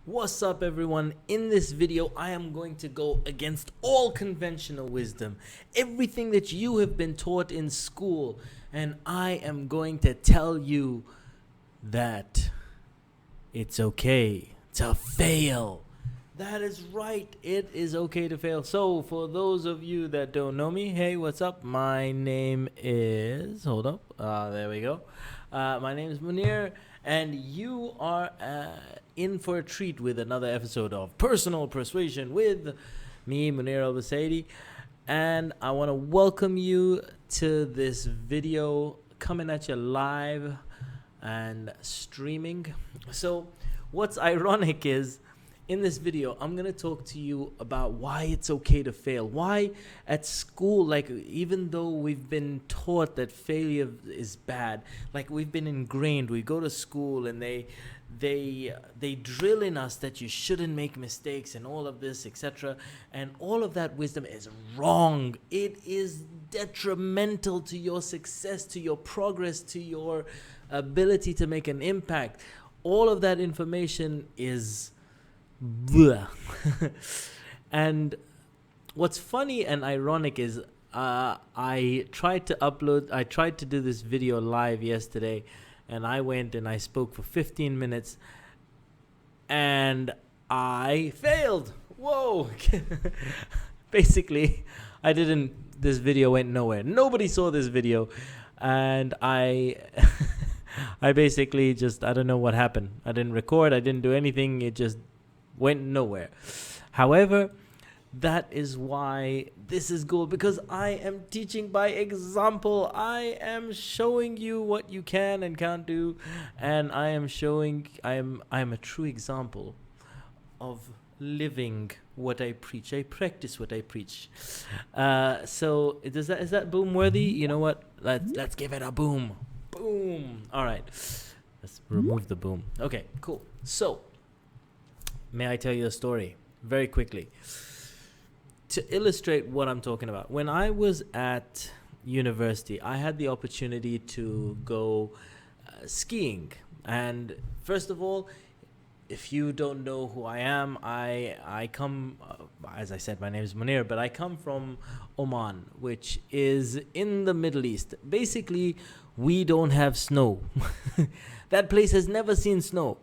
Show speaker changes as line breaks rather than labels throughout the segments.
What's up, everyone? In this video, I am going to go against all conventional wisdom, everything that you have been taught in school, and I am going to tell you that it's okay to fail. That is right. It is okay to fail. So, for those of you that don't know me, hey, what's up? My name is... Hold up. There we go. My name is Muneer, and you are in for a treat with another episode of Personal Persuasion with me, Muneer Al-Busaidi. And I want to welcome you to this video coming at you live and streaming. So, what's ironic is, in this video, I'm going to talk to you about why it's okay to fail. Why at school, like, even though we've been taught that failure is bad, like we've been ingrained, we go to school and they drill in us that you shouldn't make mistakes and all of this, etc. And all of that wisdom is wrong. It is detrimental to your success, to your progress, to your ability to make an impact. All of that information is... And what's funny and ironic is I tried to do this video live yesterday, and I went and I spoke for 15 minutes and I failed. Whoa. Basically, this video went nowhere. Nobody saw this video, and I basically just, I don't know what happened. I didn't record, I didn't do anything. It just went nowhere. However, that is why this is good, because I am teaching by example. I am showing you what you can and can't do, and I am a true example of living what I preach. I practice what I preach. So is that boom worthy? You know what? Let's give it a boom. Boom. All right. Let's remove the boom. Okay, cool. So, may I tell you a story very quickly to illustrate what I'm talking about? When I was at university, I had the opportunity to go skiing. And first of all, if you don't know who I am, I come, as I said, my name is Muneer, but I come from Oman, which is in the Middle East. Basically, we don't have snow. That place has never seen snow.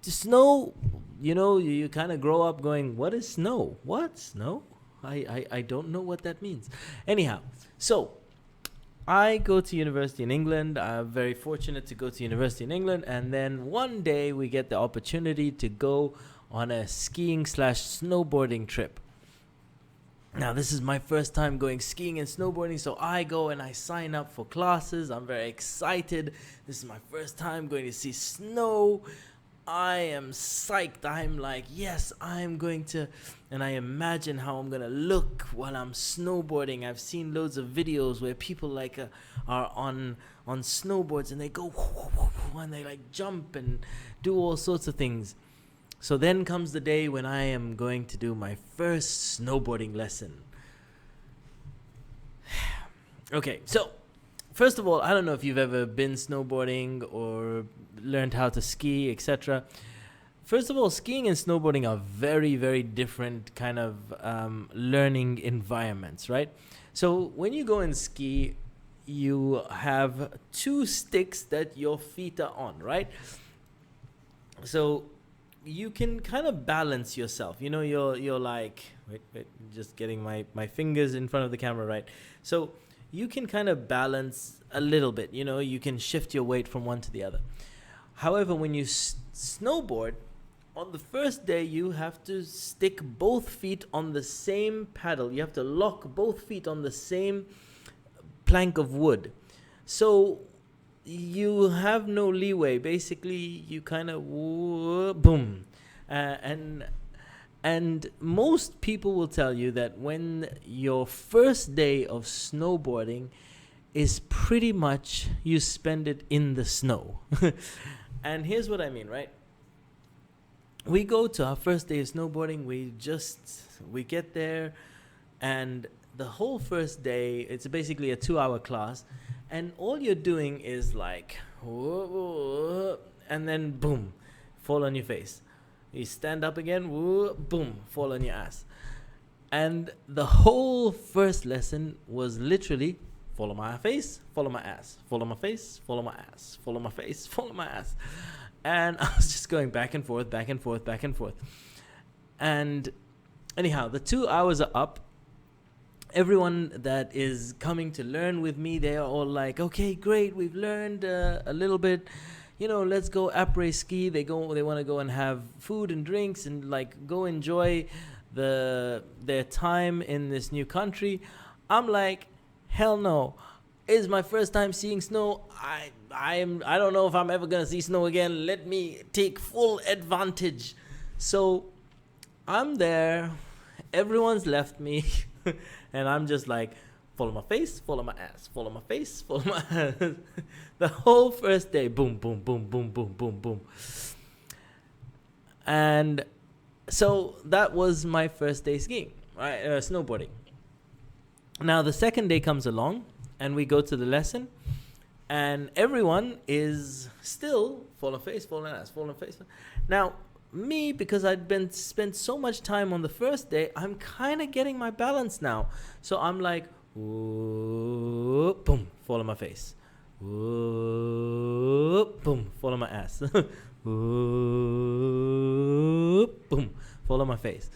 Snow, you know, you kind of grow up going, what is snow? What? Snow? I don't know what that means. Anyhow, so I go to university in England. I'm very fortunate to go to university in England. And then one day we get the opportunity to go on a skiing/snowboarding trip. Now, this is my first time going skiing and snowboarding, so I go and I sign up for classes. I'm very excited. This is my first time going to see snow. I am psyched. I'm like, yes, I'm going to, and I imagine how I'm going to look while I'm snowboarding. I've seen loads of videos where people like are on snowboards and they go and they like jump and do all sorts of things. So then comes the day when I am going to do my first snowboarding lesson. Okay, so first of all, I don't know if you've ever been snowboarding or learned how to ski, etc. First of all, skiing and snowboarding are very, very different kind of learning environments, right? So when you go and ski, you have two sticks that your feet are on, right? So you can kind of balance yourself. You know, you're like, wait, just getting my fingers in front of the camera, right? So you can kind of balance a little bit, you know, you can shift your weight from one to the other. However, when you snowboard, on the first day, you have to stick both feet on the same paddle. You have to lock both feet on the same plank of wood. So you have no leeway. Basically, you kind of boom. And most people will tell you that when your first day of snowboarding is pretty much you spend it in the snow. And here's what I mean, right? We go to our first day of snowboarding. We get there, and the whole first day, it's basically a 2-hour class, and all you're doing is like, and then boom, fall on your face. You stand up again, woo, boom, fall on your ass. And the whole first lesson was literally fall on my face, fall on my ass, fall on my face, fall on my ass, fall on my face, fall on my ass. And I was just going back and forth, back and forth, back and forth. And anyhow, the 2 hours are up. Everyone that is coming to learn with me, they are all like, okay, great, we've learned a little bit. Let's go après ski. They want to go and have food and drinks and like go enjoy their time in this new country. I'm like, hell no. It's my first time seeing snow. I don't know if I'm ever gonna see snow again. Let me take full advantage. So I'm there. Everyone's left me, and I'm just like, fall on my face, fall on my ass, fall on my face, fall on my ass. The whole first day, boom, boom, boom, boom, boom, boom, boom. And so that was my first day skiing, right? Snowboarding. Now the second day comes along, and we go to the lesson, and everyone is still fall on face, fall on ass, fall on face. Now me, because I'd spent so much time on the first day, I'm kind of getting my balance now. So I'm like, ooh, boom, fall on my face. Ooh, boom, fall on my ass. Ooh, boom, fall on my face.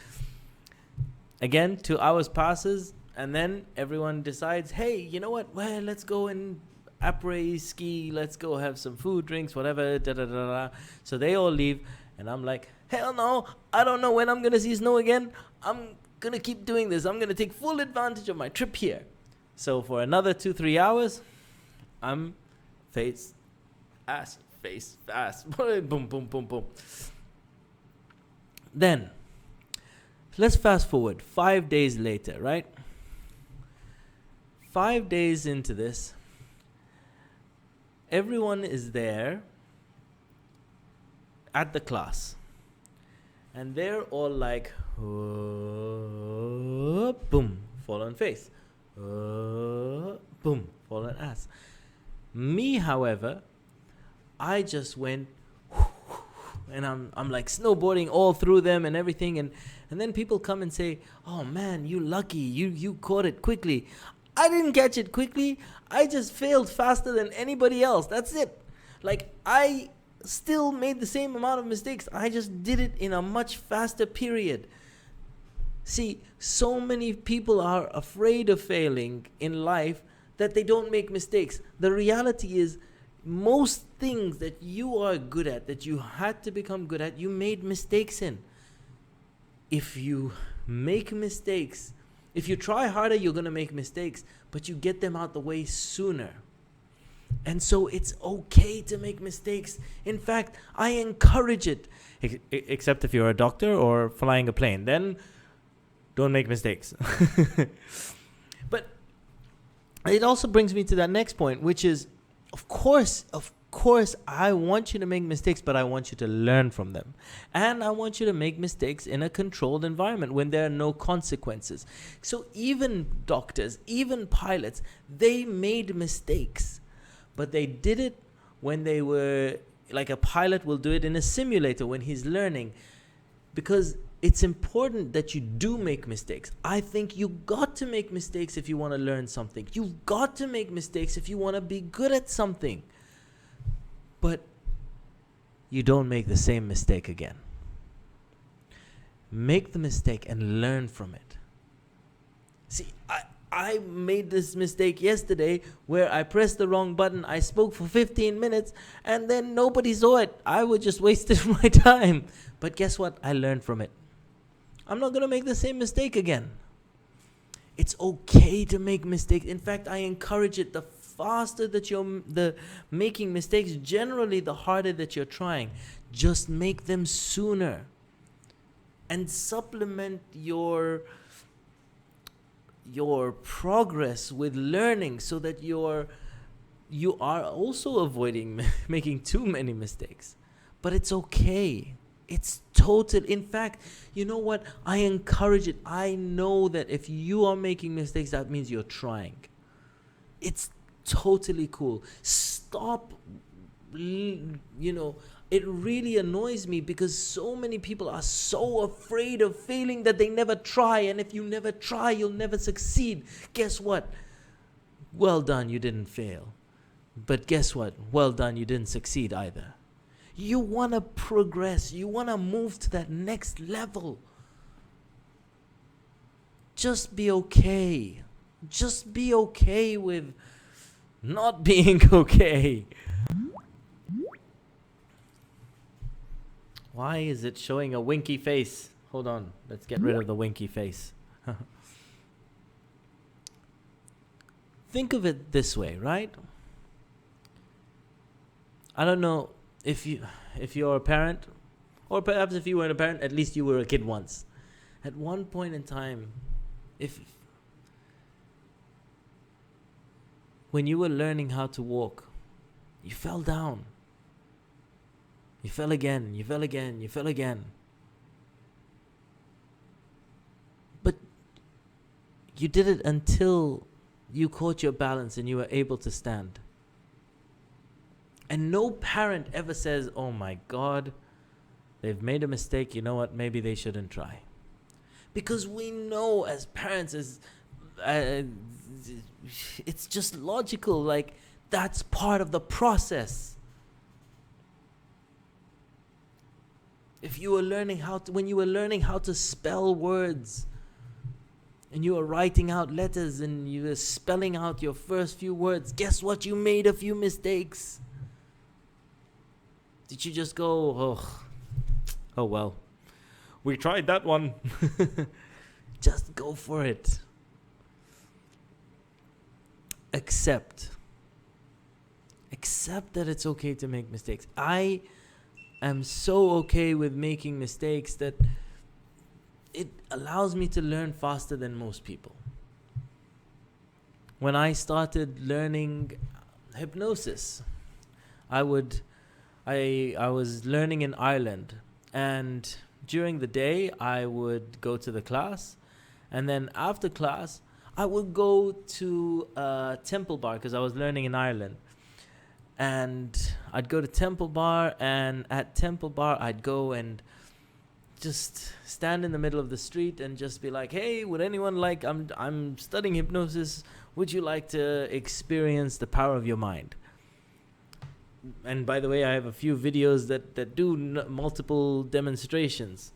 Again, 2 hours passes, and then everyone decides, hey, you know what? Well, let's go and après ski. Let's go have some food, drinks, whatever. Da, da, da, da. So they all leave, and I'm like, hell no, I don't know when I'm going to see snow again. I'm going to keep doing this. I'm going to take full advantage of my trip here. So for another 2-3 hours, I'm face, ass, boom, boom, boom, boom. Then, let's fast forward 5 days later, right? 5 days into this, everyone is there at the class. And they're all like, oh, boom, fall on face. Boom, fall on ass. Me, however, I just went, and I'm like snowboarding all through them and everything, and then people come and say, oh man, you lucky, you caught it quickly. I didn't catch it quickly. I just failed faster than anybody else. That's it. Like, I still made the same amount of mistakes. I just did it in a much faster period. See, so many people are afraid of failing in life that they don't make mistakes. The reality is, most things that you are good at, that you had to become good at, you made mistakes in. If you make mistakes, if you try harder, you're going to make mistakes, but you get them out the way sooner. And so it's okay to make mistakes. In fact, I encourage it. Except if you're a doctor or flying a plane, then don't make mistakes. But it also brings me to that next point, which is, of course, I want you to make mistakes, but I want you to learn from them. And I want you to make mistakes in a controlled environment when there are no consequences. So even doctors, even pilots, they made mistakes. But they did it when they were, like a pilot will do it in a simulator when he's learning. Because it's important that you do make mistakes. I think you got to make mistakes if you want to learn something. You've got to make mistakes if you want to be good at something. But you don't make the same mistake again. Make the mistake and learn from it. See, I made this mistake yesterday where I pressed the wrong button. I spoke for 15 minutes and then nobody saw it. I would just wasted my time. But guess what? I learned from it. I'm not going to make the same mistake again. It's okay to make mistakes. In fact, I encourage it. The faster that you're making mistakes, generally the harder that you're trying. Just make them sooner. And supplement your progress with learning so that you are also avoiding making too many mistakes. But it's okay. It's total. In fact, you know what? I encourage it. I know that if you are making mistakes, that means you're trying. It's totally cool. Stop, it really annoys me because so many people are so afraid of failing that they never try. And if you never try, you'll never succeed. Guess what? Well done, you didn't fail. But guess what? Well done, you didn't succeed either. You want to progress. You want to move to that next level. Just be okay. Just be okay with not being okay. Why is it showing a winky face? Hold on. Let's get rid of the winky face. Think of it this way, right? I don't know if you're a parent, or perhaps if you weren't a parent, at least you were a kid once. At one point in time, when you were learning how to walk, you fell down. You fell again, you fell again, you fell again. But you did it until you caught your balance and you were able to stand. And no parent ever says, oh my God, they've made a mistake, you know what, maybe they shouldn't try. Because we know as parents, it's just logical, like that's part of the process. If you were learning when you were learning how to spell words, and you were writing out letters and you were spelling out your first few words, guess what? You made a few mistakes. Did you just go, oh well, we tried that one. Just go for it. Accept that it's okay to make mistakes. I am so okay with making mistakes that it allows me to learn faster than most people. When I started learning hypnosis, I was learning in Ireland, and during the day I would go to the class, and then after class I would go to Temple Bar because I was learning in Ireland. And I'd go to Temple Bar, and at Temple Bar I'd go and just stand in the middle of the street and just be like, hey, would anyone like, I'm studying hypnosis, would you like to experience the power of your mind? And by the way, I have a few videos that do multiple demonstrations.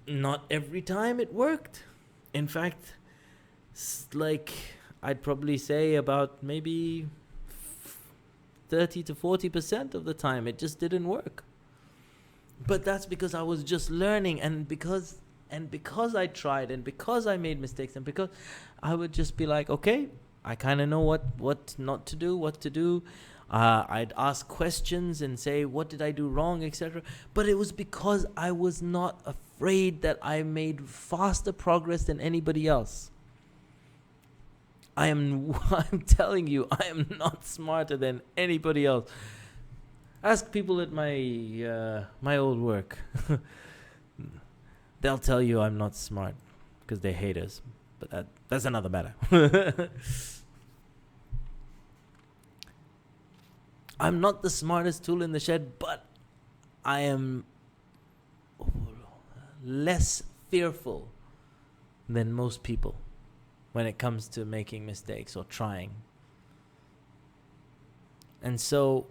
Not every time it worked. In fact, like I'd probably say about maybe 30 to 40% of the time it just didn't work. But that's because I was just learning, and because I tried, and because I made mistakes, and because I would just be like, okay, I kind of know what not to do, what to do. I'd ask questions and say, what did I do wrong, etc. But it was because I was not afraid that I made faster progress than anybody else. I'm telling you, I am not smarter than anybody else. Ask people at my old work. They'll tell you I'm not smart because they're haters. But that's another matter. I'm not the smartest tool in the shed, but I am less fearful than most people when it comes to making mistakes or trying. And so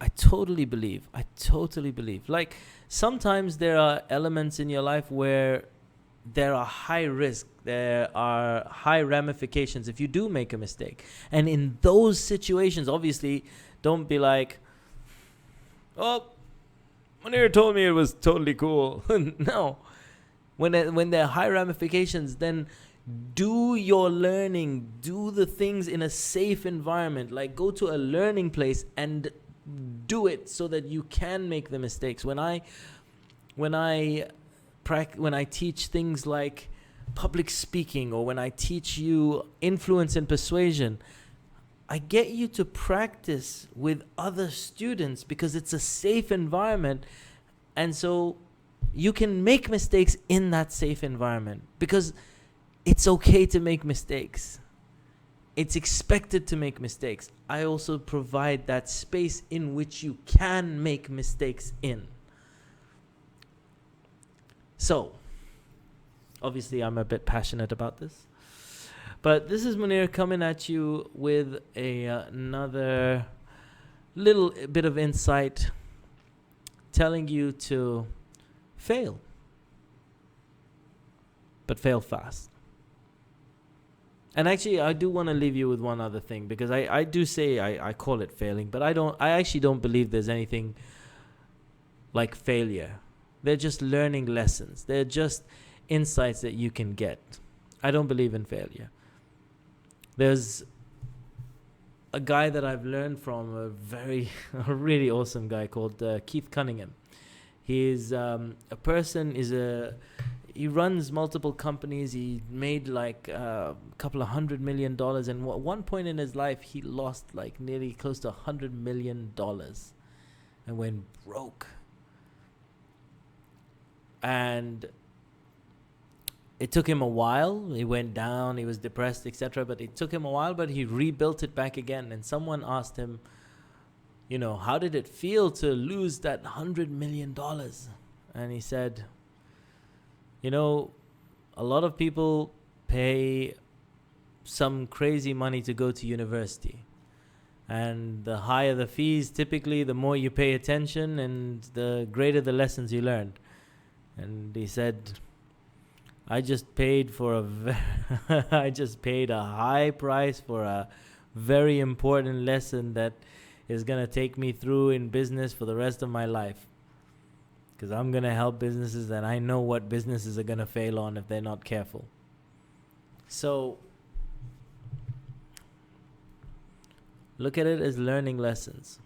I totally believe. Like sometimes there are elements in your life where there are high risk, there are high ramifications if you do make a mistake. And in those situations, obviously, don't be like, oh, Muneer told me it was totally cool. No. When there are high ramifications, then do your learning, do the things in a safe environment, like go to a learning place and do it so that you can make the mistakes. When I teach things like public speaking, or when I teach you influence and persuasion, I get you to practice with other students because it's a safe environment, and so you can make mistakes in that safe environment because it's okay to make mistakes. it's expected to make mistakes. I also provide that space in which you can make mistakes in. So, obviously I'm a bit passionate about this. But this is Muneer coming at you with another little bit of insight, telling you to fail. But fail fast. And actually, I do want to leave you with one other thing, because I do say I call it failing, but I actually don't believe there's anything like failure. They're just learning lessons. They're just insights that you can get. I don't believe in failure. There's a guy that I've learned from, a really awesome guy called Keith Cunningham. He's he runs multiple companies. He made like a couple of $100 million. And at one point in his life, he lost like nearly close to $100 million and went broke. And it took him a while. He went down, he was depressed, etc. But it took him a while, but he rebuilt it back again. And someone asked him, you know, how did it feel to lose that $100 million? And he said, you know, a lot of people pay some crazy money to go to university. And the higher the fees, typically, the more you pay attention and the greater the lessons you learned. And he said, I just paid I just paid a high price for a very important lesson that is going to take me through in business for the rest of my life. Because I'm going to help businesses, and I know what businesses are going to fail on if they're not careful. So look at it as learning lessons.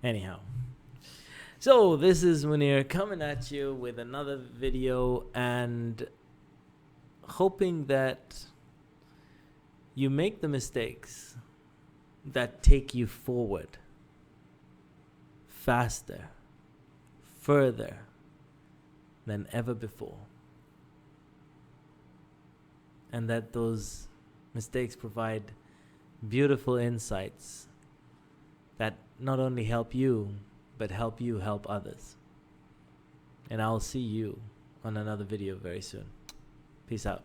Anyhow. So this is Muneer coming at you with another video, and hoping that you make the mistakes that take you forward faster, further than ever before. And that those mistakes provide beautiful insights that not only help you, but help you help others. And I'll see you on another video very soon. Peace out.